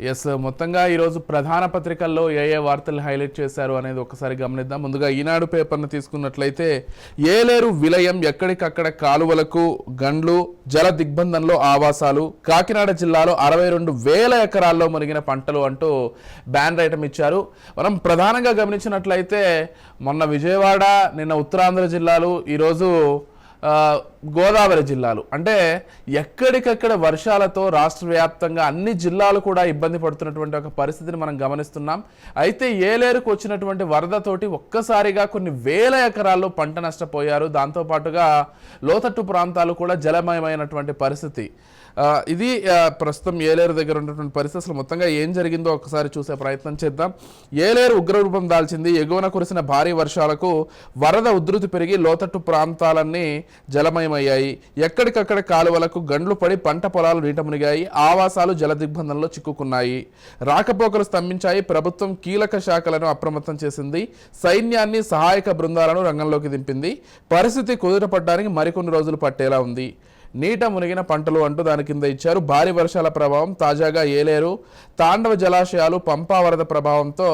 Yes మొత్తంగా ఈరోజు ప్రధాన పత్రికల్లో ఏ వార్తలు హైలైట్ చేశారు అనేది ఒకసారి గమనిద్దాం. ముందుగా ఈనాడు పేపర్ను తీసుకున్నట్లయితే ఏలేరు విలయం, ఎక్కడికక్కడ కాలువలకు గండ్లు, జల దిగ్బంధంలో ఆవాసాలు, కాకినాడ జిల్లాలో 62,000 ఎకరాల్లో మునిగిన పంటలు అంటూ బ్యానర్ ఐటమ్ ఇచ్చారు. మనం ప్రధానంగా గమనించినట్లయితే మొన్న విజయవాడ, నిన్న ఉత్తరాంధ్ర జిల్లాలు, ఈరోజు గోదావరి జిల్లాలు, అంటే ఎక్కడికక్కడ వర్షాలతో రాష్ట్ర వ్యాప్తంగా అన్ని జిల్లాలు కూడా ఇబ్బంది పడుతున్నటువంటి ఒక పరిస్థితిని మనం గమనిస్తున్నాం. అయితే ఏలేరుకు వచ్చినటువంటి వరదతోటి ఒక్కసారిగా కొన్ని వేల ఎకరాల్లో పంట నష్టపోయారు. దాంతోపాటుగా లోతట్టు ప్రాంతాలు కూడా జలమయమైనటువంటి పరిస్థితి. ఇది ప్రస్తుతం ఏలేరు దగ్గర ఉన్నటువంటి పరిస్థితి. అసలు మొత్తంగా ఏం జరిగిందో ఒకసారి చూసే ప్రయత్నం చేద్దాం. ఏలేరు ఉగ్రరూపం దాల్చింది. ఎగువన కురిసిన భారీ వర్షాలకు వరద ఉధృతి పెరిగి లోతట్టు ప్రాంతాలన్నీ జలమయమయ్యాయి. ఎక్కడికక్కడ కాలువలకు గండ్లు పడి పంట పొలాలు నీట మునిగాయి. ఆవాసాలు జల దిగ్బంధంలో చిక్కుకున్నాయి. రాకపోకలు స్తంభించాయి. ప్రభుత్వం కీలక శాఖలను అప్రమత్తం చేసింది. సైన్యాన్ని, సహాయక బృందాలను రంగంలోకి దింపింది. పరిస్థితి కుదుటపడడానికి మరికొన్ని రోజులు పట్టేలా ఉంది. నీట మునిగిన పంటలు అంటూ దాని కింద ఇచ్చారు. భారీ వర్షాల ప్రభావం, తాజాగా ఏలేరు, తాండవ జలాశయాలు, పంపా వరద ప్రభావంతో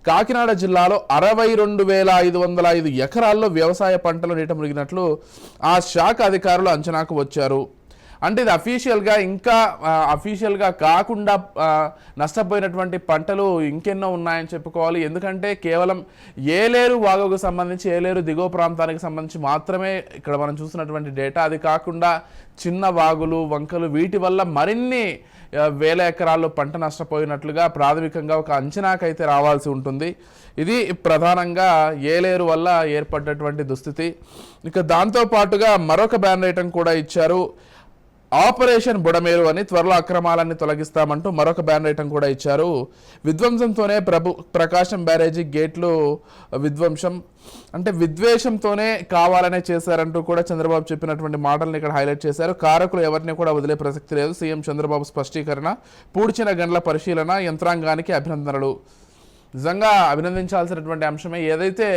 కాకినాడ జిల్లాలో 62,505 ఎకరాల్లో వ్యవసాయ పంటలు నీట మునిగినట్లు ఆ శాఖ అధికారులు అంచనాకు వచ్చారు. అంటే ఇది అఫీషియల్గా కాకుండా నష్టపోయినటువంటి పంటలు ఇంకెన్నో ఉన్నాయని చెప్పుకోవాలి. ఎందుకంటే కేవలం ఏలేరు వాగుకు సంబంధించి, ఏలేరు దిగువ ప్రాంతానికి సంబంధించి మాత్రమే ఇక్కడ మనం చూసినటువంటి డేటా. అది కాకుండా చిన్న వాగులు, వంకలు, వీటి వల్ల మరిన్ని వేల ఎకరాల్లో పంట నష్టపోయినట్లుగా ప్రాథమికంగా ఒక అంచనాకైతే రావాల్సి ఉంటుంది. ఇది ప్రధానంగా ఏలేరు వల్ల ఏర్పడ్డటువంటి దుస్థితి. ఇక దాంతోపాటుగా మరొక బ్యానర్ ఐటమ్ కూడా ఇచ్చారు. ఆపరేషన్ బుడమేరు అని, త్వరలో అక్రమాలన్నీ తొలగిస్తామంటూ మరొక బ్యానర్ ఐటమ్ కూడా ఇచ్చారు. విధ్వంసంతోనే ప్రకాశం బ్యారేజీ గేట్లు విధ్వంసం, అంటే విద్వేషంతోనే కావాలనే చేశారంటూ కూడా చంద్రబాబు చెప్పినటువంటి మాటలను ఇక్కడ హైలైట్ చేశారు. కారకులు ఎవరిని కూడా వదిలే ప్రసక్తి లేదు. సీఎం చంద్రబాబు స్పష్టీకరణ. పూడ్చిన గండ్ల పరిశీలన, యంత్రాంగానికి అభినందనలు. నిజంగా అభినందించాల్సినటువంటి అంశమే. ఏదైతే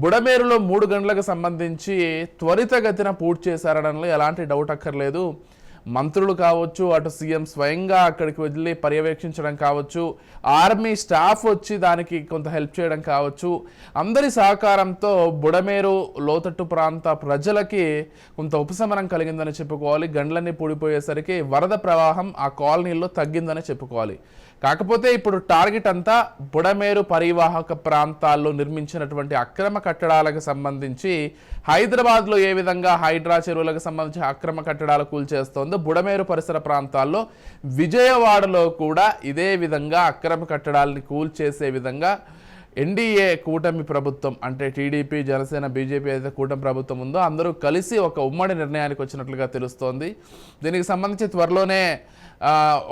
బుడమేరులో 3 గంటలకు సంబంధించి త్వరితగతిన పూర్తి చేశారనలో ఎలాంటి డౌట్ అక్కర్లేదు. మంత్రులు కావచ్చు, అటు సీఎం స్వయంగా అక్కడికి వెళ్ళి పర్యవేక్షించడం కావచ్చు, ఆర్మీ స్టాఫ్ వచ్చి దానికి కొంత హెల్ప్ చేయడం కావచ్చు, అందరి సహకారంతో బుడమేరు లోతట్టు ప్రాంత ప్రజలకి కొంత ఉపశమనం కలిగిందని చెప్పుకోవాలి. గండ్లన్నీ పూడిపోయేసరికి వరద ప్రవాహం ఆ కాలనీల్లో తగ్గిందని చెప్పుకోవాలి. కాకపోతే ఇప్పుడు టార్గెట్ అంతా బుడమేరు పరివాహక ప్రాంతాల్లో నిర్మించినటువంటి అక్రమ కట్టడాలకు సంబంధించి, హైదరాబాద్లో ఏ విధంగా హైడ్రా చెరువులకు సంబంధించి అక్రమ కట్టడాలు కూల్చేస్తోందో బుడమేరు పరిసర ప్రాంతాల్లో, విజయవాడలో కూడా ఇదే విధంగా అక్రమ కట్టడాలని కూల్చేసే విధంగా ఎన్డీఏ కూటమి ప్రభుత్వం, అంటే టీడీపీ, జనసేన, బీజేపీ అయితే కూటమి ప్రభుత్వం ఉందో అందరూ కలిసి ఒక ఉమ్మడి నిర్ణయానికి వచ్చినట్లుగా తెలుస్తోంది. దీనికి సంబంధించి త్వరలోనే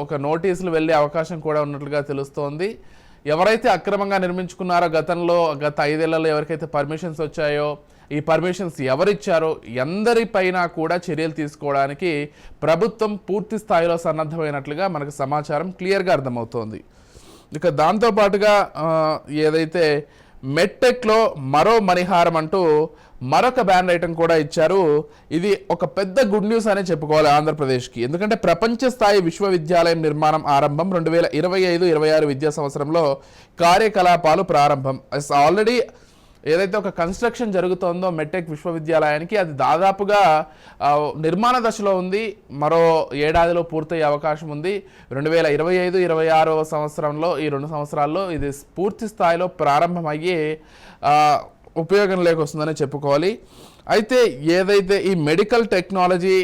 ఒక నోటీసులు వెళ్ళే అవకాశం కూడా ఉన్నట్లుగా తెలుస్తోంది. ఎవరైతే అక్రమంగా నిర్మించుకున్నారో గత 5 ఏళ్లలో ఎవరికైతే పర్మిషన్స్ వచ్చాయో, ఈ పర్మిషన్స్ ఎవరిచ్చారో ఎందరిపైన కూడా చర్యలు తీసుకోవడానికి ప్రభుత్వం పూర్తి స్థాయిలో సన్నద్ధమైనట్లుగా మనకు సమాచారం క్లియర్గా అర్థమవుతోంది. ఇక దాంతోపాటుగా ఏదైతే మెట్టెక్లో మరో మణిహారం అంటూ మరొక బ్యానర్ ఐటమ్ కూడా ఇచ్చారు. ఇది ఒక పెద్ద గుడ్ న్యూస్ అనే చెప్పుకోవాలి ఆంధ్రప్రదేశ్కి. ఎందుకంటే ప్రపంచ స్థాయి విశ్వవిద్యాలయం నిర్మాణం ఆరంభం. 2025-26 విద్యా సంవత్సరంలో కార్యకలాపాలు ప్రారంభం. ఆల్రెడీ ఏదైతే ఒక కన్స్ట్రక్షన్ జరుగుతోందో మెట్టెక్ విశ్వవిద్యాలయానికి, అది దాదాపుగా నిర్మాణ దశలో ఉంది. మరో ఏడాదిలో పూర్తయ్యే అవకాశం ఉంది. 2025-26 సంవత్సరంలో, ఈ 2 సంవత్సరాల్లో ఇది పూర్తి స్థాయిలో ప్రారంభమయ్యి ఉపయోగంలోకి వస్తుందని చెప్పుకోవాలి. అయితే ఏదైతే ఈ మెడికల్ టెక్నాలజీ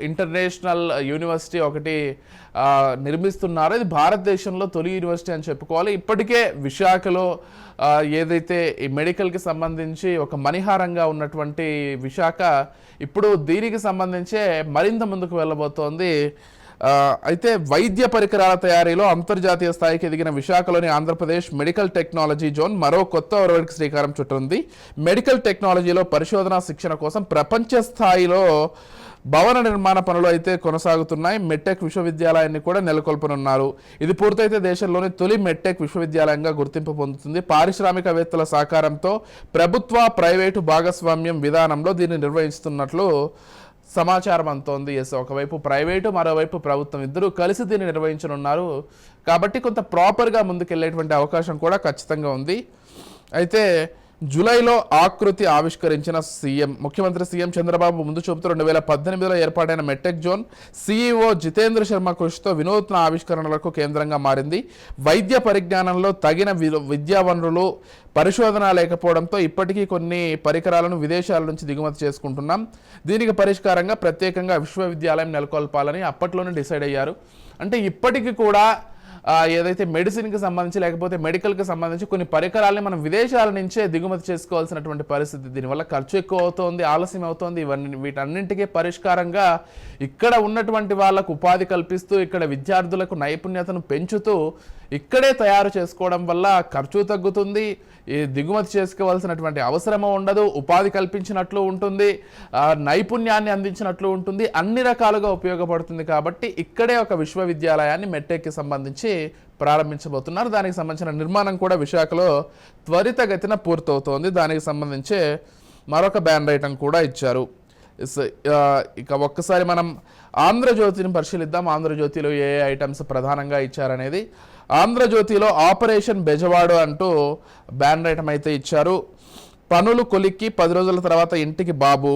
ఇంటర్నేషనల్ యూనివర్సిటీ ఒకటి నిర్మిస్తున్నారో, ఇది భారతదేశంలో తొలి యూనివర్సిటీ అని చెప్పుకోవాలి. ఇప్పటికే విశాఖలో ఏదైతే ఈ మెడికల్కి సంబంధించి ఒక మణిహారంగా ఉన్నటువంటి విశాఖ ఇప్పుడు దీనికి సంబంధించే మరింత ముందుకు వెళ్ళబోతోంది. అయితే వైద్య పరికరాల తయారీలో అంతర్జాతీయ స్థాయికి ఎదిగిన విశాఖలోని ఆంధ్రప్రదేశ్ మెడికల్ టెక్నాలజీ జోన్ మరో కొత్త ఒరవడికి శ్రీకారం చుట్టింది. మెడికల్ టెక్నాలజీలో పరిశోధన, శిక్షణ కోసం ప్రపంచ స్థాయిలో భవన నిర్మాణ పనులు అయితే కొనసాగుతున్నాయి. మెట్టెక్ విశ్వవిద్యాలయాన్ని కూడా నెలకొల్పనున్నారు. ఇది పూర్తయితే దేశంలోని తొలి మెట్టెక్ విశ్వవిద్యాలయంగా గుర్తింపు పొందుతుంది. పారిశ్రామికవేత్తల సహకారంతో ప్రభుత్వ, ప్రైవేటు భాగస్వామ్యం విధానంలో దీన్ని నిర్వహిస్తున్నట్లు సమాచారం అంతోంది. ఎస్, ఒకవైపు ప్రైవేటు, మరోవైపు ప్రభుత్వం ఇద్దరూ కలిసి దీన్ని నిర్వహించనున్నారు కాబట్టి కొంత ప్రాపర్గా ముందుకెళ్లేటువంటి అవకాశం కూడా ఖచ్చితంగా ఉంది. అయితే జూలైలో ఆకృతి ఆవిష్కరించిన ముఖ్యమంత్రి సీఎం చంద్రబాబు ముందు చూపుతూ 2018లో ఏర్పాటైన MedTech zone CEO Jitendra Sharma కృషితో వినూత్న ఆవిష్కరణలకు కేంద్రంగా మారింది. వైద్య పరిజ్ఞానంలో తగిన విద్యా వనరులు, పరిశోధన లేకపోవడంతో ఇప్పటికీ కొన్ని పరికరాలను విదేశాల నుంచి దిగుమతి చేసుకుంటున్నాం. దీనికి పరిష్కారంగా ప్రత్యేకంగా విశ్వవిద్యాలయం నెలకొల్పాలని అప్పట్లోనే డిసైడ్ అయ్యారు. అంటే ఇప్పటికీ కూడా ఏదైతే మెడిసిన్కి సంబంధించి లేకపోతే మెడికల్కి సంబంధించి కొన్ని పరికరాలని మనం విదేశాల నుంచే దిగుమతి చేసుకోవాల్సినటువంటి పరిస్థితి. దీనివల్ల ఖర్చు ఎక్కువ అవుతోంది, ఆలస్యం అవుతోంది. వీటన్నింటికీ పరిష్కారంగా ఇక్కడ ఉన్నటువంటి వాళ్ళకు ఉపాధి కల్పిస్తూ, ఇక్కడ విద్యార్థులకు నైపుణ్యతను పెంచుతూ ఇక్కడే తయారు చేసుకోవడం వల్ల ఖర్చు తగ్గుతుంది, ఈ దిగుమతి చేసుకోవాల్సినటువంటి అవసరము ఉండదు, ఉపాధి కల్పించినట్లు ఉంటుంది, నైపుణ్యాన్ని అందించినట్లు ఉంటుంది, అన్ని రకాలుగా ఉపయోగపడుతుంది. కాబట్టి ఇక్కడే ఒక విశ్వవిద్యాలయాన్ని మెట్టెక్కి సంబంధించి ప్రారంభించబోతున్నారు. దానికి సంబంధించిన నిర్మాణం కూడా విశాఖలో త్వరితగతిన పూర్తవుతోంది. దానికి సంబంధించి మరొక బ్యాన్ ఐటమ్ కూడా ఇచ్చారు. ఇక ఒక్కసారి మనం ఆంధ్రజ్యోతిని పరిశీలిద్దాం. ఆంధ్రజ్యోతిలో ఏ ఐటమ్స్ ప్రధానంగా ఇచ్చారనేది. ఆంధ్రజ్యోతిలో ఆపరేషన్ బెజవాడు అంటూ బ్యాన్ ఐటమ్ అయితే ఇచ్చారు. పనులు కొలిక్కి 10 రోజుల తర్వాత ఇంటికి బాబు.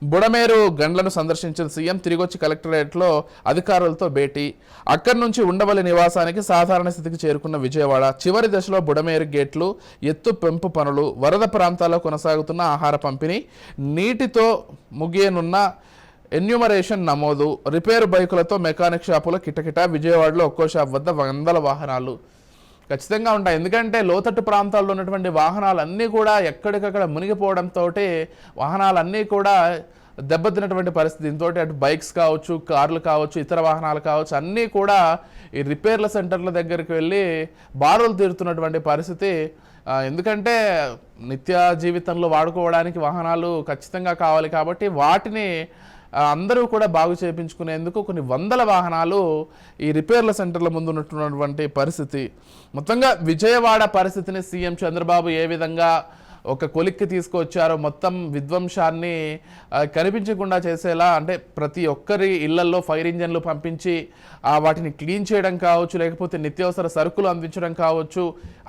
బుడమేరు గండ్లను సందర్శించిన సీఎం తిరిగొచ్చి కలెక్టరేట్లో అధికారులతో భేటీ. అక్కడి నుంచి ఉండవల్లి నివాసానికి సాధారణ స్థితికి చేరుకున్న విజయవాడ. చివరి దశలో బుడమేరు గేట్లు ఎత్తు పెంపు పనులు, వరద ప్రాంతాల్లో కొనసాగుతున్న ఆహార పంపిణీ, నీటితో ముగియనున్న ఎన్యూమరేషన్ నమోదు, రిపేరు బైకులతో మెకానిక్ షాపులో కిటకిట. విజయవాడలో ఒక్కో షాప్ వద్ద 100 వాహనాలు ఖచ్చితంగా ఉంటాయి. ఎందుకంటే లోతట్టు ప్రాంతాల్లో ఉన్నటువంటి వాహనాలన్నీ కూడా ఎక్కడికక్కడ మునిగిపోవడంతో వాహనాలన్నీ కూడా దెబ్బతిన్నటువంటి పరిస్థితి. దీంతో అటు బైక్స్ కావచ్చు, కార్లు కావచ్చు, ఇతర వాహనాలు కావచ్చు, అన్నీ కూడా ఈ రిపేర్ల సెంటర్ల దగ్గరికి వెళ్ళి బారులు తీరుతున్నటువంటి పరిస్థితి. ఎందుకంటే నిత్య జీవితంలో వాడుకోవడానికి వాహనాలు ఖచ్చితంగా కావాలి కాబట్టి వాటిని అందరూ కూడా బాగు చేయించుకునేందుకు కొన్ని 100 వాహనాలు ఈ రిపేర్ల సెంటర్ల ముందు ఉన్నటువంటి పరిస్థితి. మొత్తంగా విజయవాడ పరిస్థితిని సీఎం చంద్రబాబు ఏ విధంగా ఒక కొలిక్కి తీసుకొచ్చారో, మొత్తం విధ్వంసాన్ని కనిపించకుండా చేసేలా, అంటే ప్రతి ఒక్కరి ఇళ్లల్లో ఫైర్ ఇంజన్లు పంపించి వాటిని క్లీన్ చేయడం కావచ్చు, లేకపోతే నిత్యావసర సరుకులు అందించడం కావచ్చు,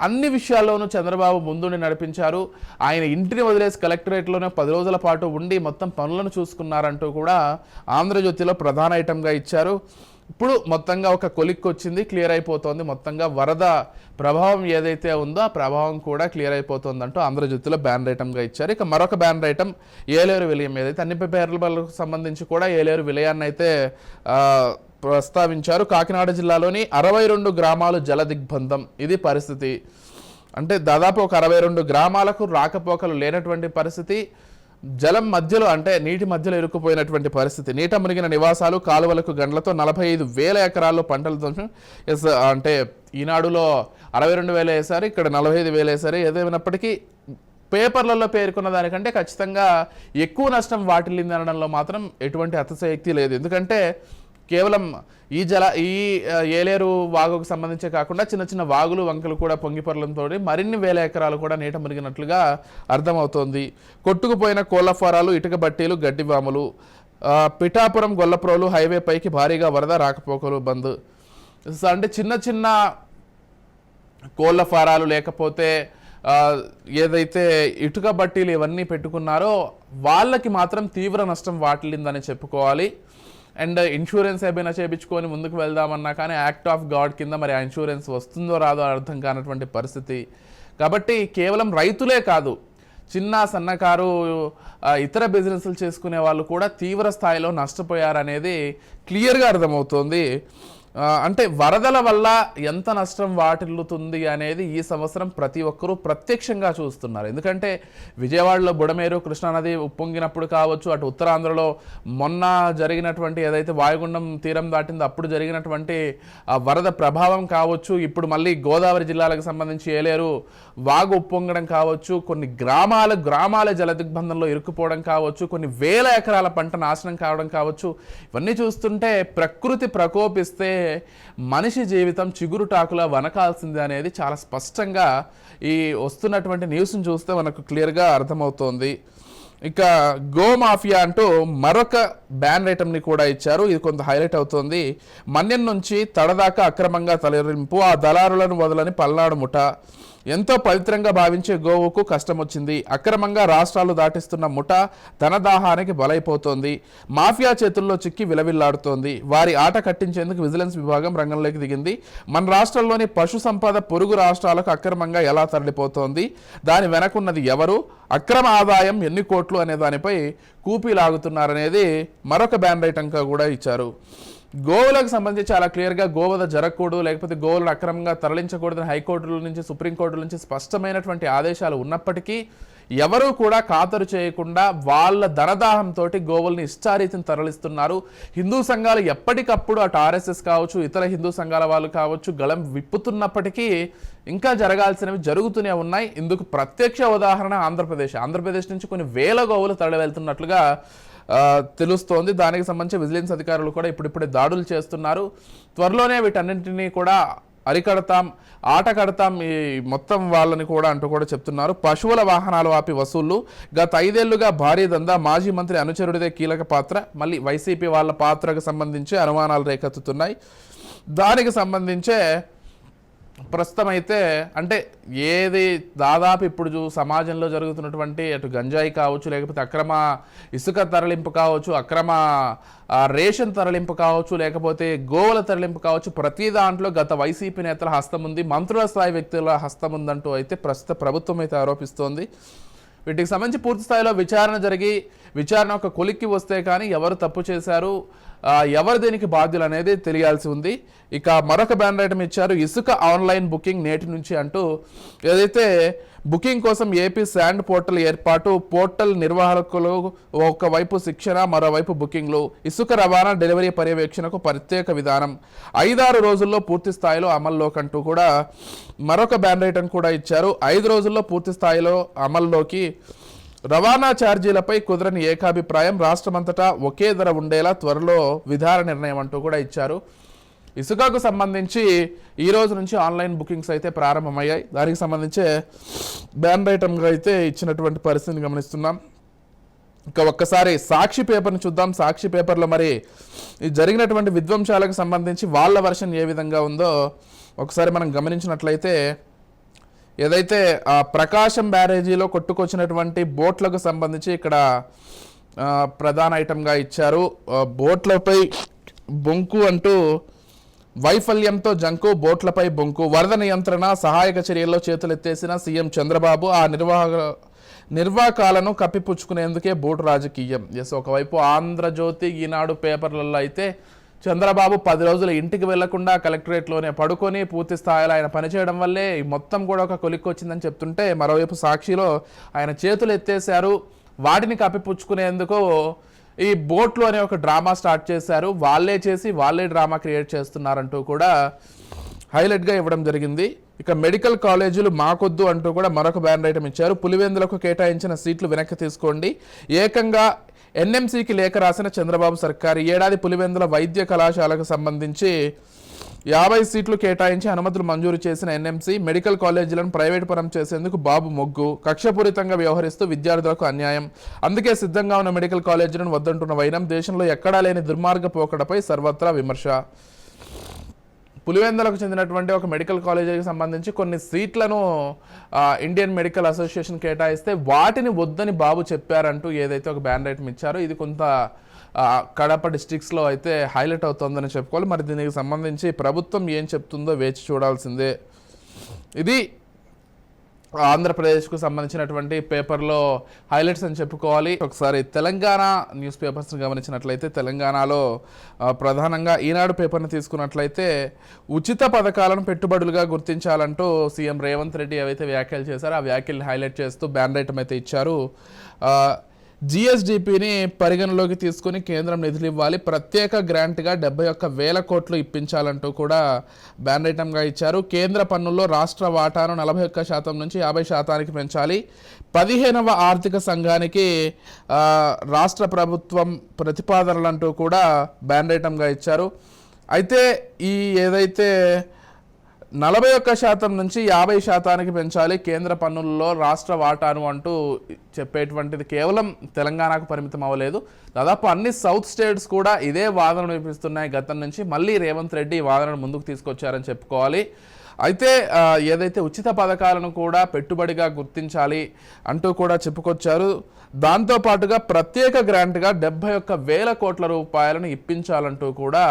అన్ని విషయాల్లోనూ చంద్రబాబు ముందుండి నడిపించారు. ఆయన ఇంటిని వదిలేసి కలెక్టరేట్లోనే 10 రోజుల పాటు ఉండి మొత్తం పనులను చూసుకున్నారంటూ కూడా ఆంధ్రజ్యోతిలో ప్రధాన ఐటమ్గా ఇచ్చారు. ఇప్పుడు మొత్తంగా ఒక కొలిక్కి వచ్చింది, క్లియర్ అయిపోతుంది. మొత్తంగా వరద ప్రభావం ఏదైతే ఉందో ఆ ప్రభావం కూడా క్లియర్ అయిపోతుందంటూ ఆంధ్రజ్యోతిలో బ్యాన్ ఐటమ్గా ఇచ్చారు. ఇక మరొక బ్యాన్ ఐటమ్ ఏలేరు విలయం. ఏదైతే అన్ని పేర్లకు సంబంధించి కూడా ఏలేరు విలయాన్ని అయితే ప్రస్తావించారు. కాకినాడ జిల్లాలోని 62 గ్రామాలు జల దిగ్బంధం. ఇది పరిస్థితి. అంటే దాదాపు ఒక 62 గ్రామాలకు రాకపోకలు లేనటువంటి పరిస్థితి. జలం మధ్యలో, అంటే నీటి మధ్యలో ఇరుక్కుపోయినటువంటి పరిస్థితి. నీట మునిగిన నివాసాలు, కాలువలకు గండ్లతో 45,000 ఎకరాల్లో పంటలు ధ్వంసం. ఎస్, అంటే ఈనాడులో 62,000 వేశారు, ఇక్కడ 45,000 వేశారు. ఏదేమైనప్పటికీ పేపర్లలో పేర్కొన్న దానికంటే ఖచ్చితంగా ఎక్కువ నష్టం వాటిల్లింది అనడంలో మాత్రం ఎటువంటి అతిశయోక్తి లేదు. ఎందుకంటే కేవలం ఈ ఏలేరు వాగుకు సంబంధించే కాకుండా చిన్న చిన్న వాగులు, వంకలు కూడా పొంగిపొరలంతో మరిన్ని వేల ఎకరాలు కూడా నీట మునిగినట్లుగా అర్థమవుతోంది. కొట్టుకుపోయిన కోళ్ల ఫారాలు, ఇటుక బట్టీలు, గడ్డివాములు. పిఠాపురం గొల్లప్రోలు హైవే పైకి భారీగా వరద, రాకపోకలు బంద్. అంటే చిన్న చిన్న కోళ్ల ఫారాలు, లేకపోతే ఏదైతే ఇటుక బట్టీలు ఇవన్నీ పెట్టుకున్నారో వాళ్ళకి మాత్రం తీవ్ర నష్టం వాటిల్లిందని చెప్పుకోవాలి. అండ్ ఇన్సూరెన్స్ ఏమైనా చేయించుకొని ముందుకు వెళ్దామన్నా కానీ యాక్ట్ ఆఫ్ గాడ్ కింద మరి ఆ ఇన్సూరెన్స్ వస్తుందో రాదో అర్థం కానటువంటి పరిస్థితి. కాబట్టి కేవలం రైతులే కాదు, చిన్న సన్నకారు ఇతర బిజినెస్లు చేసుకునే వాళ్ళు కూడా తీవ్ర స్థాయిలో నష్టపోయారనేది క్లియర్గా అర్థమవుతోంది. అంటే వరదల వల్ల ఎంత నష్టం వాటిల్లుతుంది అనేది ఈ సంవత్సరం ప్రతి ఒక్కరూ ప్రత్యక్షంగా చూస్తున్నారు. ఎందుకంటే విజయవాడలో బుడమేరు కృష్ణానది ఉప్పొంగినప్పుడు కావచ్చు, అటు ఉత్తరాంధ్రలో మొన్న జరిగినటువంటి ఏదైతే వాయుగుండం తీరం దాటిందో అప్పుడు జరిగినటువంటి వరద ప్రభావం కావచ్చు, ఇప్పుడు మళ్ళీ గోదావరి జిల్లాలకు సంబంధించి ఏలేరు వాగు ఉప్పొంగడం కావచ్చు, కొన్ని గ్రామాల జలదిగ్బంధంలో ఇరుక్కుపోవడం కావచ్చు, కొన్ని వేల ఎకరాల పంట నాశనం కావడం కావచ్చు, ఇవన్నీ చూస్తుంటే ప్రకృతి ప్రకోపిస్తే మనిషి జీవితం చిగురుటాకులా వనకాల్సింది అనేది చాలా స్పష్టంగా ఈ వస్తున్నటువంటి న్యూస్ని చూస్తే మనకు క్లియర్గా అర్థమవుతోంది. ఇక గో మాఫియా అంటూ మరొక బ్యాన్ ఐటమ్ని కూడా ఇచ్చారు. ఇది కొంత హైలైట్ అవుతోంది. మన్యం నుంచి తడదాకా అక్రమంగా తరలింపు, ఆ దళారులను వదలని పల్నాడు ముఠా. ఎంతో పవిత్రంగా భావించే గోవుకు కష్టం వచ్చింది. అక్రమంగా రాష్ట్రాలు దాటిస్తున్న ముఠా ధనదాహానికి బలైపోతోంది. మాఫియా చేతుల్లో చిక్కి విలవిల్లాడుతోంది. వారి ఆట కట్టించేందుకు విజిలెన్స్ విభాగం రంగంలోకి దిగింది. మన రాష్ట్రంలోని పశు సంపద పొరుగు రాష్ట్రాలకు అక్రమంగా ఎలా తరలిపోతోంది, దాని వెనకున్నది ఎవరు, అక్రమ ఆదాయం ఎన్ని కోట్లు అనే దానిపై కూపీ లాగుతున్నారనేది మరొక బ్యాన్ ఐటంగా కూడా ఇచ్చారు. గోవులకు సంబంధించి చాలా క్లియర్గా గోవధ జరగకూడదు, లేకపోతే గోవులను అక్రమంగా తరలించకూడదని హైకోర్టుల నుంచి సుప్రీంకోర్టుల నుంచి స్పష్టమైనటువంటి ఆదేశాలు ఉన్నప్పటికీ ఎవరూ కూడా ఖాతరు చేయకుండా వాళ్ళ ధనదాహంతో గోవుల్ని ఇష్టారీతిని తరలిస్తున్నారు. హిందూ సంఘాలు ఎప్పటికప్పుడు అటు ఆర్ఎస్ఎస్ కావచ్చు, ఇతర హిందూ సంఘాల వాళ్ళు కావచ్చు, గళం విప్పుతున్నప్పటికీ ఇంకా జరగాల్సినవి జరుగుతూనే ఉన్నాయి. ఇందుకు ప్రత్యక్ష ఉదాహరణ ఆంధ్రప్రదేశ్ నుంచి కొన్ని వేల గోవులు తరలి వెళ్తున్నట్లుగా తెలుస్తోంది. దానికి సంబంధించి విజిలెన్స్ అధికారులు కూడా ఇప్పుడిప్పుడే దాడులు చేస్తున్నారు. త్వరలోనే వీటన్నింటినీ కూడా అరికడతాం, ఆట కడతాం ఈ మొత్తం వాళ్ళని కూడా అంటూ కూడా చెప్తున్నారు. పశువుల వాహనాలు ఆపి వసూళ్లు. గత 5 ఏళ్లుగా భారీ దందా. మాజీ మంత్రి అనుచరుడిదే కీలక పాత్ర. మళ్ళీ వైసీపీ వాళ్ళ పాత్రకు సంబంధించి అనుమానాలు రేకెత్తుతున్నాయి. దానికి సంబంధించే ప్రస్తుతం అయితే అంటే ఏది దాదాపు ఇప్పుడు సమాజంలో జరుగుతున్నటువంటి అటు గంజాయి కావచ్చు, లేకపోతే అక్రమ ఇసుక తరలింపు కావచ్చు, అక్రమ రేషన్ తరలింపు కావచ్చు, లేకపోతే గోవుల తరలింపు కావచ్చు, ప్రతి దాంట్లో గత వైసీపీ నేతల హస్తం ఉంది, మంత్రుల స్థాయి వ్యక్తుల హస్తం ఉందంటూ అయితే ప్రస్తుత ప్రభుత్వం అయితే ఆరోపిస్తోంది. వీటికి సంబంధించి పూర్తి స్థాయిలో విచారణ ఒక కొలిక్కి వస్తే కానీ ఎవరు తప్పు చేశారు, ఎవరు దీనికి బాధ్యులు అనేది తెలియాల్సి ఉంది. ఇక మరొక బ్యాన్ ఐటమ్ ఇచ్చారు. ఇసుక ఆన్లైన్ బుకింగ్ నేటి నుంచి అంటూ ఏదైతే బుకింగ్ కోసం ఏపీ శాండ్ పోర్టల్ ఏర్పాటు, పోర్టల్ నిర్వాహకులు ఒకవైపు శిక్షణ, మరోవైపు బుకింగ్లు, ఇసుక రవాణా డెలివరీ పర్యవేక్షణకు ప్రత్యేక విధానం 5-6 రోజుల్లో పూర్తి స్థాయిలో అమల్లోకంటూ కూడా మరొక బ్యాన్ ఐటమ్ కూడా ఇచ్చారు. 5 రోజుల్లో పూర్తి స్థాయిలో అమల్లోకి. రవాణా ఛార్జీలపై కుదరని ఏకాభిప్రాయం, రాష్ట్రమంతటా ఒకే ధర ఉండేలా త్వరలో విధాన నిర్ణయం అంటూ కూడా ఇచ్చారు. ఇసుకకు సంబంధించి ఈ రోజు నుంచి ఆన్లైన్ బుకింగ్స్ అయితే ప్రారంభమయ్యాయి. దానికి సంబంధించే బ్యాన్ ఐటమ్గా అయితే ఇచ్చినటువంటి పరిస్థితిని గమనిస్తున్నాం. ఇంకా ఒక్కసారి సాక్షి పేపర్ని చూద్దాం. సాక్షి పేపర్లో మరి జరిగినటువంటి విధ్వంసాలకు సంబంధించి వాళ్ళ వర్షన్ ఏ విధంగా ఉందో ఒకసారి మనం గమనించినట్లయితే, ఏదైతే ప్రకాశం బ్యారేజీలో కొట్టుకొచ్చినటువంటి బోట్లకు సంబంధించి ఇక్కడ ప్రధాన ఐటమ్గా ఇచ్చారు. బోట్లపై బొంకు అంటూ వైఫల్యంతో జంకు, బోట్లపై బొంకు, వరద నియంత్రణ సహాయక చర్యల్లో చేతులెత్తేసిన సీఎం చంద్రబాబు, ఆ నిర్వాకాలను కప్పిపుచ్చుకునేందుకే బోటు రాజకీయం. ఎస్, ఒకవైపు ఆంధ్రజ్యోతి, ఈనాడు పేపర్లలో అయితే చంద్రబాబు 10 రోజులు ఇంటికి వెళ్లకుండా కలెక్టరేట్లోనే పడుకొని పూర్తి స్థాయిలో ఆయన పనిచేయడం వల్లే ఈ మొత్తం కూడా ఒక కొలిక్కి వచ్చిందని చెప్తుంటే, మరోవైపు సాక్షిలో ఆయన చేతులు ఎత్తేశారు, వాటిని కప్పిపుచ్చుకునేందుకు ఈ బోట్లు అనే ఒక డ్రామా స్టార్ట్ చేశారు, వాళ్ళే చేసి వాళ్ళే డ్రామా క్రియేట్ చేస్తున్నారంటూ కూడా హైలైట్గా ఇవ్వడం జరిగింది. ఇక మెడికల్ కాలేజీలు మాకొద్దు అంటూ కూడా మరొక బ్యాన్ ఐటమ్ ఇచ్చారు. పులివెందులకు కేటాయించిన సీట్లు వెనక్కి తీసుకోండి. ఏకంగా ఎన్ఎంసీకి లేఖ రాసిన చంద్రబాబు సర్కార్. ఈ ఏడాది పులివెందుల వైద్య కళాశాలకు సంబంధించి 50 సీట్లు కేటాయించి అనుమతులు మంజూరు చేసిన ఎన్ఎంసీ మెడికల్ కాలేజీలను ప్రైవేటు పరం చేసేందుకు బాబు మొగ్గు. కక్షపూరితంగా వ్యవహరిస్తూ విద్యార్థులకు అన్యాయం. అందుకే సిద్ధంగా ఉన్న మెడికల్ కాలేజీలను వద్దంటున్న వైనం. దేశంలో ఎక్కడా లేని దుర్మార్గ పోకడపై సర్వత్రా విమర్శ. పులివెందులకు చెందినటువంటి ఒక మెడికల్ కాలేజీకి సంబంధించి కొన్ని సీట్లను ఇండియన్ మెడికల్ అసోసియేషన్ కేటాయిస్తే వాటిని వద్దని బాబు చెప్పారంటూ ఏదైతే ఒక బ్యాన్ ఐటమ్ ఇచ్చారో ఇది కొంత కడప డిస్ట్రిక్ట్స్లో అయితే హైలైట్ అవుతుందని చెప్పుకోవాలి. మరి దీనికి సంబంధించి ప్రభుత్వం ఏం చెప్తుందో వేచి చూడాల్సిందే. ఇది ఆంధ్రప్రదేశ్కు సంబంధించినటువంటి పేపర్లో హైలైట్స్ అని చెప్పుకోవాలి. ఒకసారి తెలంగాణ న్యూస్ పేపర్స్ని గమనించినట్లయితే, తెలంగాణలో ప్రధానంగా ఈనాడు పేపర్ని తీసుకున్నట్లయితే ఉచిత పథకాలను పెట్టుబడులుగా గుర్తించాలంటూ సీఎం రేవంత్ రెడ్డి ఏవైతే వ్యాఖ్యలు చేశారో ఆ వ్యాఖ్యల్ని హైలైట్ చేస్తూ బ్యాన్ ఐటమ్ అయితే ఇచ్చారు. జిఎస్డిపిని పరిగణలోకి తీసుకుని కేంద్రం నిధులు ఇవ్వాలి, ప్రత్యేక గ్రాంట్గా 71,000 కోట్లు ఇప్పించాలంటూ కూడా బ్యాన్ ఐటమ్గా ఇచ్చారు. కేంద్ర పన్నుల్లో రాష్ట్ర వాటాను 41% నుంచి 50% పెంచాలి. 15వ ఆర్థిక సంఘానికి రాష్ట్ర ప్రభుత్వం ప్రతిపాదనలంటూ కూడా బ్యాన్ ఐటమ్గా ఇచ్చారు. అయితే ఈ ఏదైతే 41% నుంచి 50% పెంచాలి కేంద్ర పన్నుల్లో రాష్ట్ర వాటాను అంటూ చెప్పేటువంటిది కేవలం తెలంగాణకు పరిమితం అవ్వలేదు. దాదాపు అన్ని సౌత్ స్టేట్స్ కూడా ఇదే వాదనను వినిపిస్తున్నాయి గతం నుంచి. మళ్ళీ రేవంత్ రెడ్డి ఈ వాదనను ముందుకు తీసుకొచ్చారని చెప్పుకోవాలి. అయితే ఏదైతే ఉచిత పథకాలను కూడా పెట్టుబడిగా గుర్తించాలి అంటూ కూడా చెప్పుకొచ్చారు. దాంతోపాటుగా ప్రత్యేక గ్రాంట్గా 71,000 కోట్ల రూపాయలను ఇప్పించాలంటూ కూడా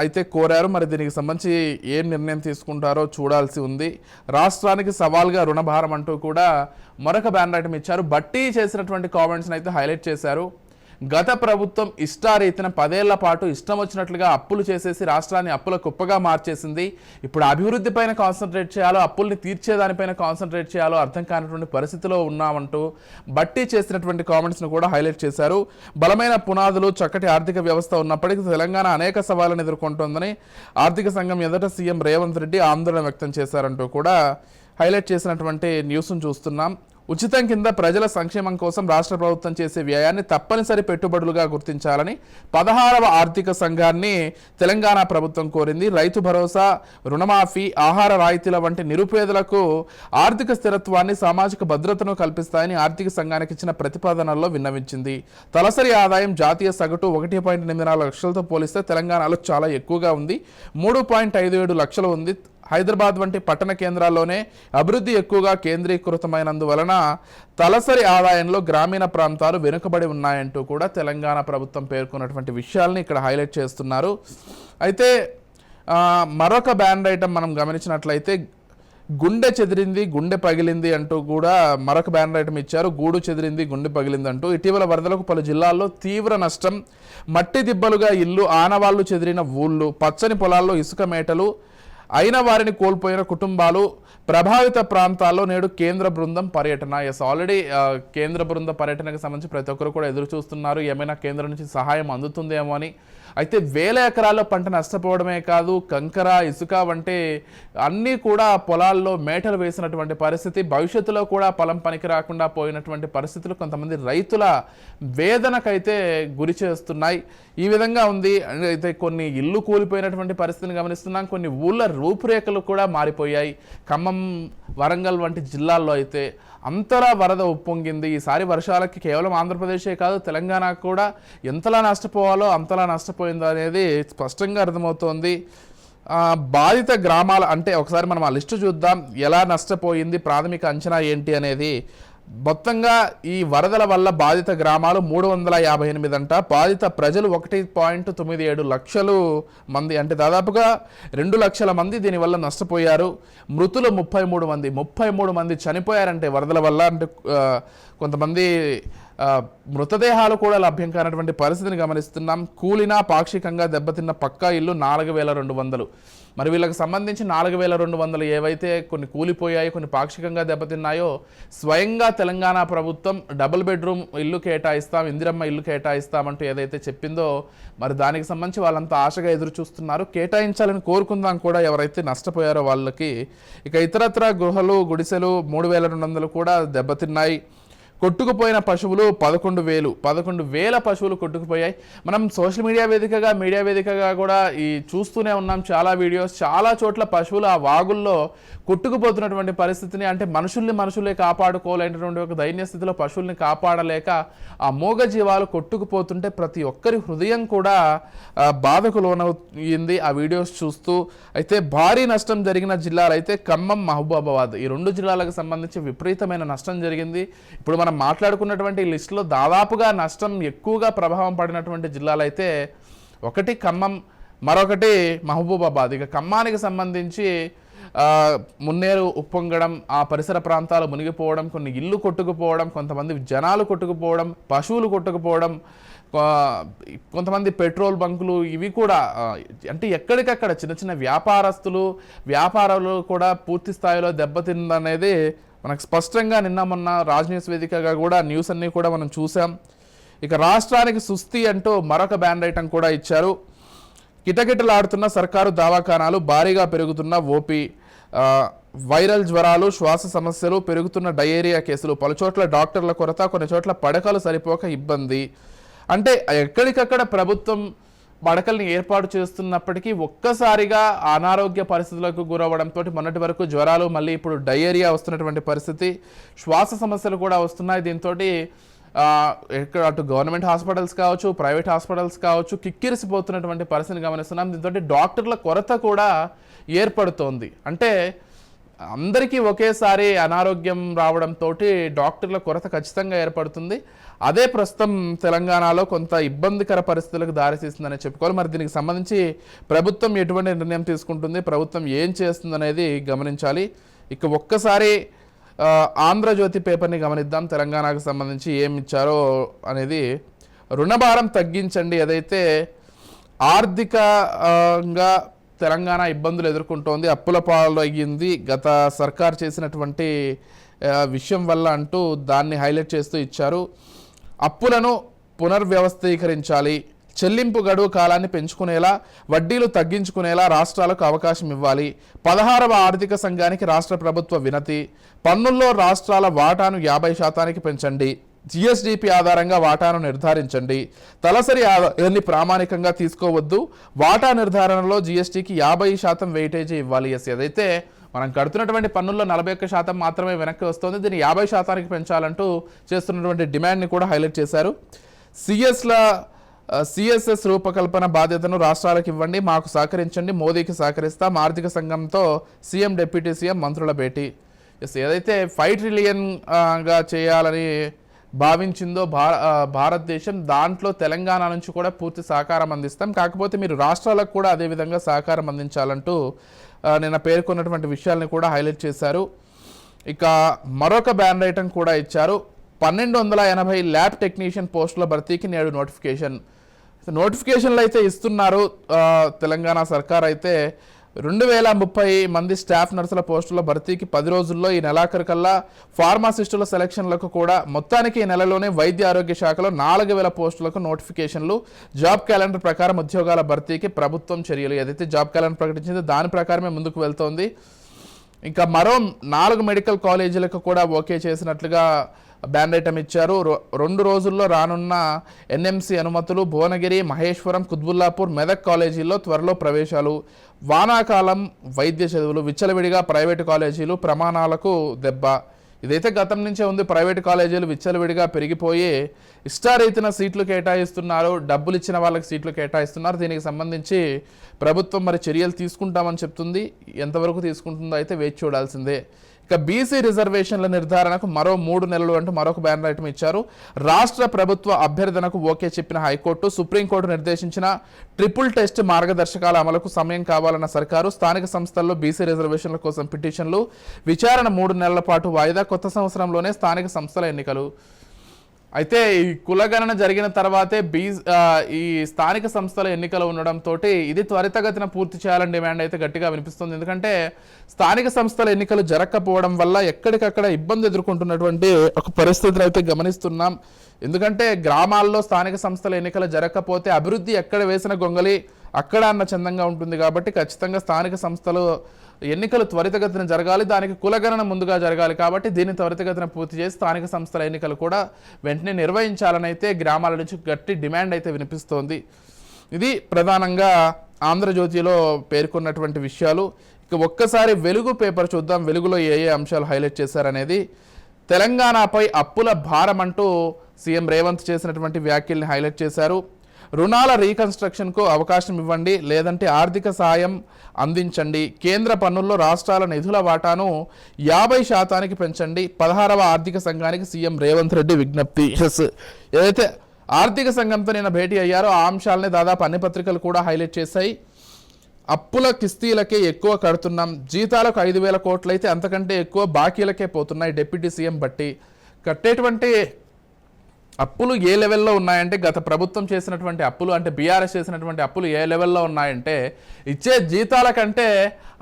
అయితే కోరారు. మరి దీనికి సంబంధించి ఏం నిర్ణయం తీసుకుంటారో చూడాల్సి ఉంది. రాష్ట్రానికి సవాల్గా రుణభారం అంటూ కూడా మరొక బ్యానర్ ఐటమ్ ఇచ్చారు. బట్టి చేసినటువంటి కామెంట్స్ని అయితే హైలైట్ చేశారు. గత ప్రభుత్వం ఇష్టారీతిన 10 ఏళ్ల పాటు ఇష్టం వచ్చినట్లుగా అప్పులు చేసేసి రాష్ట్రాన్ని అప్పుల కుప్పగా మార్చేసింది. ఇప్పుడు అభివృద్ధి పైన కాన్సన్ట్రేట్ చేయాలో అప్పుల్ని తీర్చేదానిపైన కాన్సన్ట్రేట్ చేయాలో అర్థం కానటువంటి పరిస్థితిలో ఉన్నామంటూ బట్టి చేసినటువంటి కామెంట్స్ను కూడా హైలైట్ చేశారు. బలమైన పునాదులు చక్కటి ఆర్థిక వ్యవస్థ ఉన్నప్పటికీ తెలంగాణ అనేక సవాళ్లను ఎదుర్కొంటోందని ఆర్థిక సంఘం ఎదుట సీఎం రేవంత్ రెడ్డి ఆందోళన వ్యక్తం చేశారంటూ కూడా హైలైట్ చేసినటువంటి న్యూస్ను చూస్తున్నాం. ఉచితం కింద ప్రజల సంక్షేమం కోసం రాష్ట్ర ప్రభుత్వం చేసే వ్యయాన్ని తప్పనిసరి పెట్టుబడులుగా గుర్తించాలని 16వ ఆర్థిక సంఘాన్ని తెలంగాణ ప్రభుత్వం కోరింది. రైతు భరోసా, రుణమాఫీ, ఆహార రాయితీల వంటి నిరుపేదలకు ఆర్థిక స్థిరత్వాన్ని, సామాజిక భద్రతను కల్పిస్తాయని ఆర్థిక సంఘానికి ఇచ్చిన ప్రతిపాదనల్లో విన్నవించింది. తలసరి ఆదాయం జాతీయ సగటు 1.84 లక్షలతో పోలిస్తే తెలంగాణలో చాలా ఎక్కువగా ఉంది. 3.57 లక్షలు ఉంది. హైదరాబాద్ వంటి పట్టణ కేంద్రాల్లోనే అభివృద్ధి ఎక్కువగా కేంద్రీకృతమైనందువలన తలసరి ఆదాయంలో గ్రామీణ ప్రాంతాలు వెనుకబడి ఉన్నాయంటూ కూడా తెలంగాణ ప్రభుత్వం పేర్కొన్నటువంటి విషయాల్ని ఇక్కడ హైలైట్ చేస్తున్నారు. అయితే మరొక బ్యానర్ ఐటమ్ మనం గమనించినట్లయితే గుండె చెదిరింది, గుండె పగిలింది అంటూ కూడా మరొక బ్యానర్ ఐటమ్ ఇచ్చారు. గూడు చెదిరింది, గుండె పగిలింది అంటూ. ఇటీవల వరదలకు పలు జిల్లాల్లో తీవ్ర నష్టం, మట్టి దిబ్బలుగా ఇల్లు, ఆనవాళ్లు చెదిరిన ఊళ్ళు, పచ్చని పొలాల్లో ఇసుక మేటలు అయిన వారిని కోల్పోయిన కుటుంబాలు, ప్రభావిత ప్రాంతాల్లో నేడు కేంద్ర బృందం పర్యటన. ఆల్రెడీ కేంద్ర బృంద పర్యటనకు సంబంధించి ప్రతి ఒక్కరు కూడా ఎదురు చూస్తున్నారు, ఏమైనా కేంద్రం నుంచి సహాయం అందుతుందేమో అని. అయితే 1000 ఎకరాల్లో పంట నష్టపోవడమే కాదు, కంకర, ఇసుక వంటి అన్నీ కూడా పొలాల్లో మేటలు వేసినటువంటి పరిస్థితి, భవిష్యత్తులో కూడా పొలం పనికి రాకుండా పోయినటువంటి పరిస్థితులు కొంతమంది రైతుల వేదనకైతే గురి చేస్తున్నాయి. ఈ విధంగా ఉంది. అయితే కొన్ని ఇల్లు కూలిపోయినటువంటి పరిస్థితిని గమనిస్తున్నాం. కొన్ని ఊళ్ళ రూపురేఖలు కూడా మారిపోయాయి. ఖమ్మం, వరంగల్ వంటి జిల్లాల్లో అయితే అంతలా వరద ఉప్పొంగింది. ఈసారి వర్షాలకి కేవలం ఆంధ్రప్రదేశే కాదు తెలంగాణ కూడా ఎంతలా నష్టపోవాలో అంతలా నష్టపోయిందో అనేది స్పష్టంగా అర్థమవుతోంది. బాధిత గ్రామాల అంటే ఒకసారి మనం ఆ లిస్టు చూద్దాం, ఎలా నష్టపోయింది, ప్రాథమిక అంచనా ఏంటి అనేది. మొత్తంగా ఈ వరదల వల్ల బాధిత గ్రామాలు 358 అంట. బాధిత ప్రజలు 1.97 లక్షలు మంది, అంటే దాదాపుగా 2 లక్షల మంది దీనివల్ల నష్టపోయారు. మృతులు 33 మంది చనిపోయారంటే వరదల వల్ల. అంటే కొంతమంది మృతదేహాలు కూడా లభ్యం కానటువంటి పరిస్థితిని గమనిస్తున్నాం. కూలిన, పాక్షికంగా దెబ్బతిన్న పక్కా ఇల్లు 4,200. మరి వీళ్ళకి సంబంధించి 4,200 ఏవైతే కొన్ని కూలిపోయాయి, కొన్ని పాక్షికంగా దెబ్బతిన్నాయో స్వయంగా తెలంగాణ ప్రభుత్వం డబుల్ బెడ్రూమ్ ఇల్లు కేటాయిస్తాం, ఇందిరమ్మ ఇల్లు కేటాయిస్తామంటూ ఏదైతే చెప్పిందో మరి దానికి సంబంధించి వాళ్ళంతా ఆశగా ఎదురు చూస్తున్నారు. కేటాయించాలని కోరుకుందాం కూడా ఎవరైతే నష్టపోయారో వాళ్ళకి. ఇక ఇతరత్ర గృహలు, గుడిసెలు 3,200 కూడా దెబ్బతిన్నాయి. కొట్టుకుపోయిన పశువులు 11,000 పశువులు కొట్టుకుపోయాయి. మనం సోషల్ మీడియా వేదికగా కూడా చూస్తూనే ఉన్నాం చాలా వీడియోస్. చాలా చోట్ల పశువులు ఆ వాగుల్లో కొట్టుకుపోతున్నటువంటి పరిస్థితిని, అంటే మనుషుల్ని కాపాడుకోలేనటువంటి ఒక దైన్య స్థితిలో పశువుల్ని కాపాడలేక ఆ మూగ జీవాలు కొట్టుకుపోతుంటే ప్రతి ఒక్కరి హృదయం కూడా బాధకు లోనవుతుంది ఆ వీడియోస్ చూస్తూ. అయితే భారీ నష్టం జరిగిన జిల్లాలు అయితే ఖమ్మం, మహబూబాబాద్, ఈ 2 జిల్లాలకు సంబంధించి విపరీతమైన నష్టం జరిగింది. ఇప్పుడు మనం మాట్లాడుకున్నటువంటి లిస్టులో దాదాపుగా నష్టం ఎక్కువగా ప్రభావం పడినటువంటి జిల్లాలు అయితే ఒకటి ఖమ్మం, మరొకటి మహబూబాబాద్. ఇక ఖమ్మానికి సంబంధించి మున్నేరు ఉప్పొంగడం, ఆ పరిసర ప్రాంతాలు మునిగిపోవడం, కొన్ని ఇల్లు కొట్టుకుపోవడం, కొంతమంది జనాలు కొట్టుకుపోవడం, పశువులు కొట్టుకుపోవడం, కొంతమంది పెట్రోల్ బంకులు ఇవి కూడా, అంటే ఎక్కడికక్కడ చిన్న చిన్న వ్యాపారాలు కూడా పూర్తి స్థాయిలో దెబ్బతిందనేది మనకు స్పష్టంగా నిన్న మొన్న రాజ్ న్యూస్ వేదికగా కూడా న్యూస్ అన్నీ కూడా మనం చూసాం. ఇక రాష్ట్రానికి సుస్థి అంటూ మరొక బ్యాన్ ఐటమ్ కూడా ఇచ్చారు. కిటకిటలాడుతున్న సర్కారు దవాఖానాలు, భారీగా పెరుగుతున్న ఓపీ, వైరల్ జ్వరాలు, శ్వాస సమస్యలు, పెరుగుతున్న డయేరియా కేసులు, పలుచోట్ల డాక్టర్ల కొరత, కొన్ని చోట్ల పడకలు సరిపోక ఇబ్బంది. అంటే ఎక్కడికక్కడ ప్రభుత్వం పడకల్ని ఏర్పాటు చేస్తున్నప్పటికీ ఒక్కసారిగా అనారోగ్య పరిస్థితులకు గురవడంతో మొన్నటి వరకు జ్వరాలు, మళ్ళీ ఇప్పుడు డయేరియా వస్తున్నటువంటి పరిస్థితి, శ్వాస సమస్యలు కూడా వస్తున్నాయి. దీంతో ఇక్కడ అటు గవర్నమెంట్ హాస్పిటల్స్ కావచ్చు, ప్రైవేట్ హాస్పిటల్స్ కావచ్చు, కిక్కిరిసిపోతున్నటువంటి పరిస్థితిని గమనిస్తున్నాం. దీంతో డాక్టర్ల కొరత కూడా ఏర్పడుతోంది. అంటే అందరికీ ఒకేసారి అనారోగ్యం రావడంతో డాక్టర్ల కొరత ఖచ్చితంగా ఏర్పడుతుంది. అదే ప్రస్తుతం తెలంగాణలో కొంత ఇబ్బందికర పరిస్థితులకు దారితీస్తుందని చెప్పుకోవాలి. మరి దీనికి సంబంధించి ప్రభుత్వం ఎటువంటి నిర్ణయం తీసుకుంటుంది, ప్రభుత్వం ఏం చేస్తుంది అనేది గమనించాలి. ఇక ఒక్కసారి ఆంధ్రజ్యోతి పేపర్ని గమనిద్దాం. తెలంగాణకు సంబంధించి ఏమి ఇచ్చారో అనేది, రుణభారం తగ్గించండి. ఏదైతే ఆర్థికంగా తెలంగాణ ఇబ్బందులు ఎదుర్కొంటోంది, అప్పుల పాలు అయ్యింది గత సర్కార్ చేసినటువంటి విషయం వల్ల అంటూ దాన్ని హైలైట్ చేస్తూ ఇచ్చారు. అప్పులను పునర్వ్యవస్థీకరించాలి, చెల్లింపు గడువు కాలాన్ని పెంచుకునేలా, వడ్డీలు తగ్గించుకునేలా రాష్ట్రాలకు అవకాశం ఇవ్వాలి. 16వ ఆర్థిక సంఘానికి రాష్ట్ర ప్రభుత్వ వినతి, పన్నుల్లో రాష్ట్రాల వాటాను 50% పెంచండి, జిఎస్డిపి ఆధారంగా వాటాను నిర్ధారించండి, తలసరి ఆదాయాన్ని ప్రామాణికంగా తీసుకోవద్దు, వాటా నిర్ధారణలో జిఎస్టికి 50% వెయిటేజీ ఇవ్వాలి. ఏదైతే మనం కడుతున్నటువంటి పన్నుల్లో 41% మాత్రమే వెనక్కి వస్తుంది, దీన్ని 50%కి పెంచాలంటూ చేస్తున్నటువంటి డిమాండ్ని కూడా హైలైట్ చేశారు. సిఎస్ఎస్ రూపకల్పన బాధ్యతను రాష్ట్రాలకు ఇవ్వండి, మాకు సహకరించండి, మోదీకి సహకరిస్తాం, ఆర్థిక సంఘంతో సీఎం, డిప్యూటీ సీఎం మంత్రుల భేటీ. ఏదైతే 5 ట్రిలియన్గా చేయాలని భావించిందో భారతదేశం, దాంట్లో తెలంగాణ నుంచి కూడా పూర్తి సహకారం అందిస్తాం, కాకపోతే మీరు రాష్ట్రాలకు కూడా అదేవిధంగా సహకారం అందించాలంటూ నిన్న పేర్కొన్నటువంటి విషయాల్ని కూడా హైలైట్ చేశారు. ఇక మరొక బ్యాన్ ఐటమ్ కూడా ఇచ్చారు. 1280 ల్యాబ్ టెక్నీషియన్ పోస్టుల భర్తీకి నేడు నోటిఫికేషన్లు అయితే ఇస్తున్నారు. తెలంగాణ సర్కార్ అయితే 2030 మంది స్టాఫ్ నర్సుల పోస్టుల భర్తీకి 10 రోజుల్లో, ఈ నెలాఖరు కల్లా ఫార్మాసిస్టుల సెలక్షన్లకు కూడా మొత్తానికి ఈ నెలలోనే వైద్య ఆరోగ్య శాఖలో 4000 పోస్టులకు నోటిఫికేషన్లు. జాబ్ క్యాలెండర్ ప్రకారం ఉద్యోగాల భర్తీకి ప్రభుత్వం చర్యలు. ఏదైతే జాబ్ క్యాలెండర్ ప్రకటించిందో దాని ప్రకారమే ముందుకు వెళ్తోంది. ఇంకా మరో 4 మెడికల్ కాలేజీలకు కూడా ఓకే చేసినట్లుగా బ్యాన్ ఐటమ్ ఇచ్చారు. 2 రోజుల్లో రానున్న ఎన్ఎంసి అనుమతులు. భువనగిరి, మహేశ్వరం, కుత్బుల్లాపూర్, మెదక్ కాలేజీల్లో త్వరలో ప్రవేశాలు. వానాకాలం వైద్య చదువులు, విచ్చలవిడిగా ప్రైవేటు కాలేజీలు, ప్రమాణాలకు దెబ్బ. ఇదైతే గతం నుంచే ఉంది. ప్రైవేటు కాలేజీలు విచ్చలవిడిగా పెరిగిపోయి ఇష్టారీతిన సీట్లు కేటాయిస్తున్నారు, డబ్బులు ఇచ్చిన వాళ్ళకి సీట్లు కేటాయిస్తున్నారు. దీనికి సంబంధించి ప్రభుత్వం మరి చర్యలు తీసుకుంటామని చెప్తుంది. ఎంతవరకు తీసుకుంటుందో అయితే వేచి చూడాల్సిందే. ఇక బీసీ రిజర్వేషన్ల నిర్ధారణకు మరో 3 నెలలు అంటూ మరొక బ్యాన్ ఐటమ్ ఇచ్చారు. రాష్ట్ర ప్రభుత్వ అభ్యర్థనకు ఓకే చెప్పిన హైకోర్టు, సుప్రీంకోర్టు నిర్దేశించిన ట్రిపుల్ టెస్ట్ మార్గదర్శకాల అమలుకు సమయం కావాలన్న సర్కారు. స్థానిక సంస్థల్లో బీసీ రిజర్వేషన్ల కోసం పిటిషన్లు, విచారణ 3 నెలల పాటు వాయిదా. కొత్త సంవత్సరంలోనే స్థానిక సంస్థల ఎన్నికలు. అయితే ఈ కులగణన జరిగిన తర్వాతే ఈ స్థానిక సంస్థల ఎన్నికలు ఉండడంతో ఇది త్వరితగతిన పూర్తి చేయాలని డిమాండ్ అయితే గట్టిగా వినిపిస్తుంది. ఎందుకంటే స్థానిక సంస్థల ఎన్నికలు జరగకపోవడం వల్ల ఎక్కడికక్కడ ఇబ్బంది ఎదుర్కొంటున్నటువంటి ఒక పరిస్థితిని అయితే గమనిస్తున్నాం. ఎందుకంటే గ్రామాల్లో స్థానిక సంస్థల ఎన్నికలు జరగకపోతే అభివృద్ధి ఎక్కడ వేసిన గొంగలి అక్కడ అన్న చందంగా ఉంటుంది. కాబట్టి ఖచ్చితంగా స్థానిక సంస్థలు ఎన్నికలు త్వరితగతిన జరగాలి, దానికి కులగణన ముందుగా జరగాలి. కాబట్టి దీన్ని త్వరితగతిన పూర్తి చేసి స్థానిక సంస్థల ఎన్నికలు కూడా వెంటనే నిర్వహించాలని అయితే గ్రామాల నుంచి గట్టి డిమాండ్ అయితే వినిపిస్తోంది. ఇది ప్రధానంగా ఆంధ్రజ్యోతిలో పేర్కొన్నటువంటి విషయాలు. ఇక ఒక్కసారి వెలుగు పేపర్ చూద్దాం. వెలుగులో ఏ అంశాలు హైలైట్ చేశారనేది. తెలంగాణపై అప్పుల భారం అంటూ సీఎం రేవంత్ చేసినటువంటి వ్యాఖ్యల్ని హైలైట్ చేశారు. రుణాల రీకన్స్ట్రక్షన్కు అవకాశం ఇవ్వండి, లేదంటే ఆర్థిక సాయం అందించండి. కేంద్ర పన్నుల్లో రాష్ట్రాల నిధుల వాటాను 50% పెంచండి. 16వ ఆర్థిక సంఘానికి సీఎం రేవంత్ రెడ్డి విజ్ఞప్తి. ఏదైతే ఆర్థిక సంఘంతో నిన్న భేటీ అయ్యారో ఆ అంశాలని దాదాపు అన్ని పత్రికలు కూడా హైలైట్ చేశాయి. అప్పుల కిస్తీలకే ఎక్కువ కడుతున్నాం, జీతాలకు 5,000 కోట్లు అయితే అంతకంటే ఎక్కువ బాకీలకే పోతున్నాయి. డిప్యూటీ సీఎం బట్టి కట్టేటువంటి అప్పులు ఏ లెవెల్లో ఉన్నాయంటే, గత ప్రభుత్వం చేసినటువంటి అప్పులు అంటే బీఆర్ఎస్ చేసినటువంటి అప్పులు ఏ లెవెల్లో ఉన్నాయంటే, ఇచ్చే జీతాల కంటే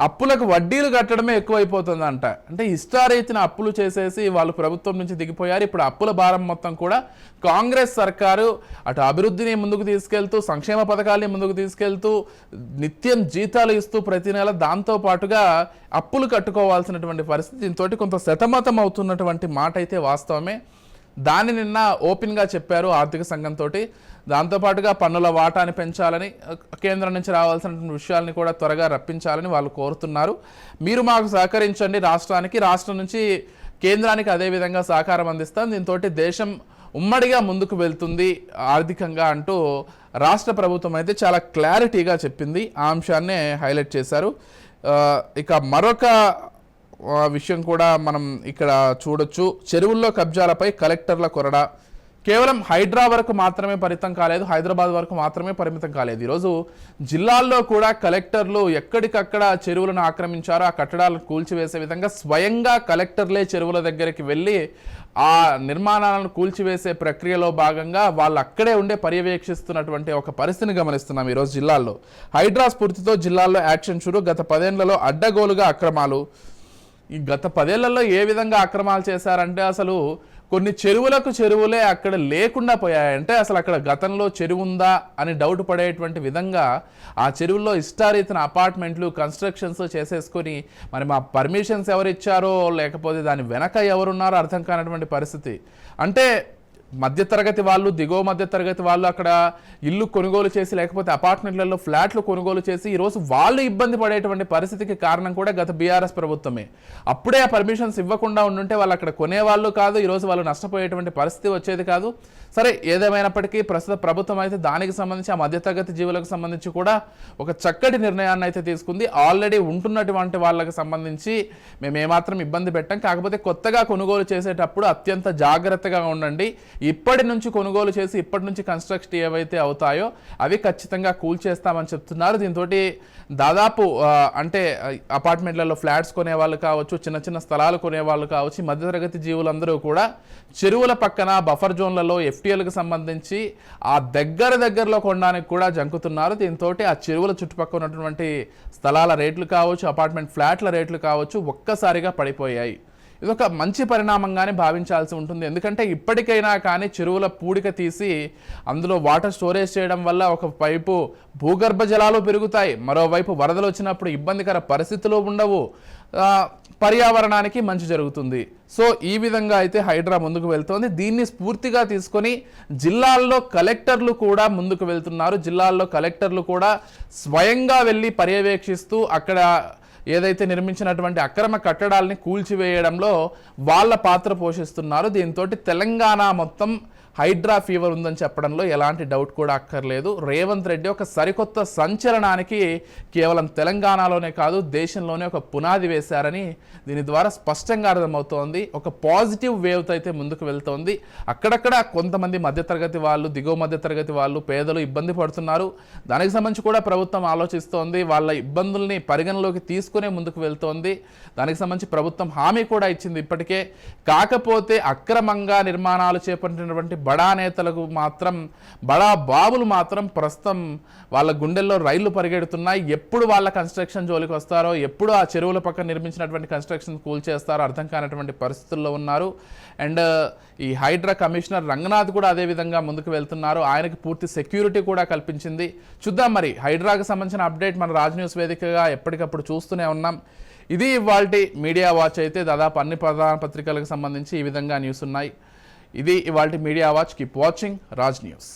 అప్పులకు వడ్డీలు కట్టడమే ఎక్కువైపోతుందంట. అంటే ఇష్టారీతిన అప్పులు చేసేసి వాళ్ళు ప్రభుత్వం నుంచి దిగిపోయారు. ఇప్పుడు అప్పుల భారం మొత్తం కూడా కాంగ్రెస్ సర్కారు అటు అభివృద్ధిని ముందుకు తీసుకెళ్తూ, సంక్షేమ పథకాలని ముందుకు తీసుకెళ్తూ, నిత్యం జీతాలు ఇస్తూ ప్రతి నెల దాంతో పాటుగా అప్పులు కట్టుకోవాల్సినటువంటి పరిస్థితి. దీంతో కొంత సతమతం అవుతున్నటువంటి మాట అయితే వాస్తవమే. దాన్ని నిన్న ఓపెన్గా చెప్పారు ఆర్థిక సంఘంతో. దాంతోపాటుగా పన్నుల వాటాని పెంచాలని, కేంద్రం నుంచి రావాల్సిన విషయాలని కూడా త్వరగా రప్పించాలని వాళ్ళు కోరుతున్నారు. మీరు మాకు సహకరించండి, రాష్ట్రం నుంచి కేంద్రానికి అదేవిధంగా సహకారం అందిస్తాం, దీంతో దేశం ఉమ్మడిగా ముందుకు వెళ్తుంది ఆర్థికంగా అంటూ రాష్ట్ర ప్రభుత్వం అయితే చాలా క్లారిటీగా చెప్పింది. ఆ అంశాన్నే హైలైట్ చేశారు. ఇక మరొక విషయం కూడా మనం ఇక్కడ చూడొచ్చు. చెరువుల్లో కబ్జాలపై కలెక్టర్ల కొరడా. కేవలం హైడ్రా వరకు మాత్రమే పరిమితం కాలేదు, హైదరాబాద్ వరకు మాత్రమే పరిమితం కాలేదు. ఈరోజు జిల్లాల్లో కూడా కలెక్టర్లు ఎక్కడికక్కడ చెరువులను ఆక్రమించారో ఆ కట్టడాలను కూల్చివేసే విధంగా స్వయంగా కలెక్టర్లే చెరువుల దగ్గరికి వెళ్ళి ఆ నిర్మాణాలను కూల్చివేసే ప్రక్రియలో భాగంగా వాళ్ళు అక్కడే ఉండే పర్యవేక్షిస్తున్నటువంటి ఒక పరిస్థితిని గమనిస్తున్నాం ఈరోజు జిల్లాల్లో. హైడ్రా స్ఫూర్తితో జిల్లాల్లో యాక్షన్ షురు. గత 10 ఏళ్లలో అడ్డగోలుగా అక్రమాలు. ఈ గత 10 ఏళ్లలో ఏ విధంగా అక్రమాలు చేశారంటే అసలు కొన్ని చెరువులే అక్కడ లేకుండా పోయాయంటే అసలు అక్కడ గతంలో చెరువు ఉందా అని డౌట్ పడేటువంటి విధంగా ఆ చెరువుల్లో ఇష్టారీతిన అపార్ట్మెంట్లు కన్స్ట్రక్షన్స్ చేసేసుకొని మరి మా పర్మిషన్స్ ఎవరు ఇచ్చారో లేకపోతే దాని వెనక ఎవరున్నారో అర్థం కానటువంటి పరిస్థితి. అంటే మధ్యతరగతి వాళ్ళు, దిగువ మధ్యతరగతి వాళ్ళు అక్కడ ఇల్లు కొనుగోలు చేసి లేకపోతే అపార్ట్మెంట్లలో ఫ్లాట్లు కొనుగోలు చేసి ఈరోజు వాళ్ళు ఇబ్బంది పడేటువంటి పరిస్థితికి కారణం కూడా గత బీఆర్ఎస్ ప్రభుత్వమే. అప్పుడే ఆ పర్మిషన్స్ ఇవ్వకుండా ఉండుంటే వాళ్ళు అక్కడ కొనేవాళ్ళు కాదు, ఈరోజు వాళ్ళు నష్టపోయేటువంటి పరిస్థితి వచ్చేది కాదు. సరే, ఏదేమైనప్పటికీ ప్రస్తుత ప్రభుత్వం అయితే దానికి సంబంధించి ఆ మధ్యతరగతి జీవులకు సంబంధించి కూడా ఒక చక్కటి నిర్ణయాన్ని అయితే తీసుకుంది. ఆల్రెడీ ఉంటున్నటువంటి వాళ్ళకి సంబంధించి మేము ఏమాత్రం ఇబ్బంది పెట్టాం, కాకపోతే కొత్తగా కొనుగోలు చేసేటప్పుడు అత్యంత జాగ్రత్తగా ఉండండి. ఇప్పటి నుంచి కొనుగోలు చేసి ఇప్పటి నుంచి కన్స్ట్రక్షన్ ఏవైతే అవుతాయో అవి ఖచ్చితంగా కూల్చేస్తామని చెప్తున్నారు. దీంతో దాదాపు అంటే అపార్ట్మెంట్లలో ఫ్లాట్స్ కొనేవాళ్ళు కావచ్చు, చిన్న చిన్న స్థలాలు కొనేవాళ్ళు కావచ్చు, మధ్యతరగతి జీవులందరూ కూడా చెరువుల పక్కన బఫర్ జోన్లలో ఎఫ్టీఎల్కి సంబంధించి ఆ దగ్గరలో కొనడానికి కూడా జంకుతున్నారు. దీంతో ఆ చెరువుల చుట్టుపక్కల ఉన్నటువంటి స్థలాల రేట్లు కావచ్చు, అపార్ట్మెంట్ ఫ్లాట్ల రేట్లు కావచ్చు ఒక్కసారిగా పడిపోయాయి. ఇదొక మంచి పరిణామంగానే భావించాల్సి ఉంటుంది. ఎందుకంటే ఇప్పటికైనా కానీ చెరువుల పూడిక తీసి అందులో వాటర్ స్టోరేజ్ చేయడం వల్ల ఒకవైపు భూగర్భ జలాలు పెరుగుతాయి, మరోవైపు వరదలు వచ్చినప్పుడు ఇబ్బందికర పరిస్థితులు ఉండవు, పర్యావరణానికి మంచి జరుగుతుంది. సో ఈ విధంగా అయితే హైడ్రా ముందుకు వెళ్తోంది. దీన్ని స్ఫూర్తిగా తీసుకొని జిల్లాల్లో కలెక్టర్లు కూడా ముందుకు వెళ్తున్నారు. జిల్లాల్లో కలెక్టర్లు కూడా స్వయంగా వెళ్ళి పర్యవేక్షిస్తూ అక్కడ ఏదైతే నిర్మించినటువంటి అక్రమ కట్టడాలని కూల్చివేయడంలో వాళ్ళ పాత్ర పోషిస్తున్నారు. దీంతో తెలంగాణ మొత్తం హైడ్రా ఫీవర్ ఉందని చెప్పడంలో ఎలాంటి డౌట్ కూడా అక్కర్లేదు. రేవంత్ రెడ్డి ఒక సరికొత్త సంచలనానికి కేవలం తెలంగాణలోనే కాదు దేశంలోనే ఒక పునాది వేశారని దీని ద్వారా స్పష్టంగా అర్థమవుతోంది. ఒక పాజిటివ్ వేవ్తో అయితే ముందుకు వెళ్తోంది. అక్కడక్కడ కొంతమంది మధ్యతరగతి వాళ్ళు, దిగువ మధ్యతరగతి వాళ్ళు, పేదలు ఇబ్బంది పడుతున్నారు. దానికి సంబంధించి కూడా ప్రభుత్వం ఆలోచిస్తోంది. వాళ్ళ ఇబ్బందుల్ని పరిగణలోకి తీసుకునే ముందుకు వెళ్తోంది. దానికి సంబంధించి ప్రభుత్వం హామీ కూడా ఇచ్చింది ఇప్పటికే. కాకపోతే అక్రమంగా నిర్మాణాలు చేపట్టినటువంటి బడా నేతలకు మాత్రం, బడా బాబులు మాత్రం ప్రస్తుతం వాళ్ళ గుండెల్లో రైళ్లు పరిగెడుతున్నాయి. ఎప్పుడు వాళ్ళ కన్స్ట్రక్షన్ జోలికి వస్తారో, ఎప్పుడు ఆ చెరువుల పక్కన నిర్మించినటువంటి కన్స్ట్రక్షన్ కూల్చేస్తారో అర్థం కానటువంటి పరిస్థితుల్లో ఉన్నారు. అండ్ ఈ హైడ్రా కమిషనర్ రంగనాథ్ కూడా అదేవిధంగా ముందుకు వెళ్తున్నారు. ఆయనకి పూర్తి సెక్యూరిటీ కూడా కల్పించింది. చూద్దాం మరి హైడ్రాకి సంబంధించిన అప్డేట్ మన రాజ్ న్యూస్ వేదికగా ఎప్పటికప్పుడు చూస్తూనే ఉన్నాం. ఇది ఇవాల్టి మీడియా వాచ్. అయితే దాదాపు అన్ని ప్రధాన పత్రికలకు సంబంధించి ఈ విధంగా న్యూస్ ఉన్నాయి. ఇది ఇవాల్టి media watch. Keep watching Raj news.